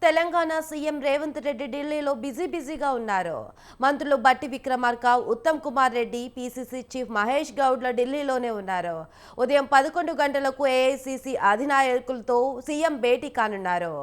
Telangana CM Revanth Reddy ఢిల్లీలో బిజీగా ఉన్నారు. మంత్రులు బట్టి విక్రమార్క, ఉత్తమ్ కుమార్ రెడ్డి, పీసీసీ చీఫ్ మహేష్ గౌడ్ల ఢిల్లీలోనే ఉన్నారు. ఉదయం 11 గంటలకు ఏఐసీసీ అధినాయకులతో సీఎం భేటీ కానున్నారు.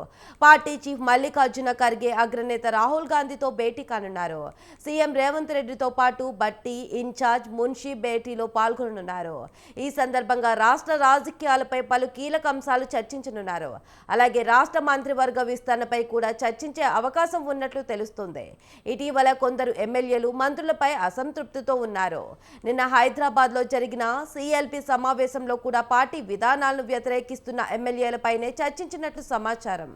పార్టీ చీఫ్ మల్లికార్జున ఖర్గే, అగ్రనేత రాహుల్ గాంధీతో భేటీ కానున్నారు. సీఎం రేవంత్ రెడ్డితో పాటు బట్టి, ఇన్ఛార్జ్ మున్షి భేటీలో పాల్గొనున్నారు. ఈ సందర్భంగా రాష్ట్ర రాజకీయాలపై పలు కీలక అంశాలు చర్చించనున్నారు. అలాగే రాష్ట్ర మంత్రివర్గ విస్తరణపై కూడా చర్చించే అవకాశం ఉన్నట్లు తెలుస్తుంది. ఇటీవల కొందరు ఎమ్మెల్యేలు మంత్రులపై అసంతృప్తితో ఉన్నారు. నిన్న హైదరాబాద్లో జరిగిన సీఎల్పీ సమావేశంలో కూడా పార్టీ విధానాలను వ్యతిరేకిస్తున్న ఎమ్మెల్యేలపైనే చర్చించినట్లు సమాచారం.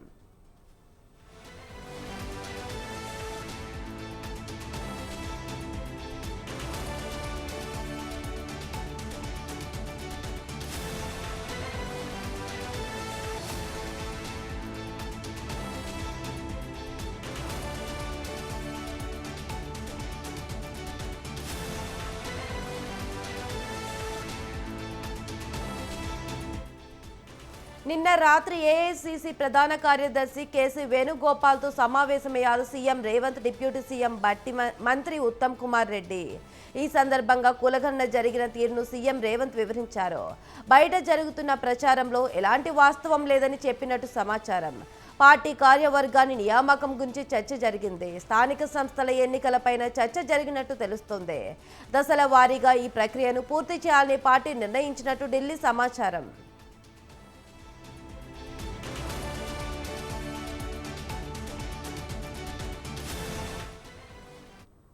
నిన్న రాత్రి ఏఐసీసీ ప్రధాన కార్యదర్శి కేసీ వేణుగోపాల్తో సమావేశమయ్యారు సీఎం రేవంత్, డిప్యూటీ సీఎం బట్టి, మంత్రి ఉత్తమ్ కుమార్ రెడ్డి. ఈ సందర్భంగా కులగణన జరిగిన తీరును సీఎం రేవంత్ వివరించారు. బయట జరుగుతున్న ప్రచారంలో ఎలాంటి వాస్తవం లేదని చెప్పినట్టు సమాచారం. పార్టీ కార్యవర్గాన్ని నియామకం గురించి చర్చ జరిగింది. స్థానిక సంస్థల ఎన్నికలపైన చర్చ జరిగినట్టు తెలుస్తోంది. దశల వారీగా ఈ ప్రక్రియను పూర్తి చేయాలని పార్టీ నిర్ణయించినట్టు ఢిల్లీ సమాచారం.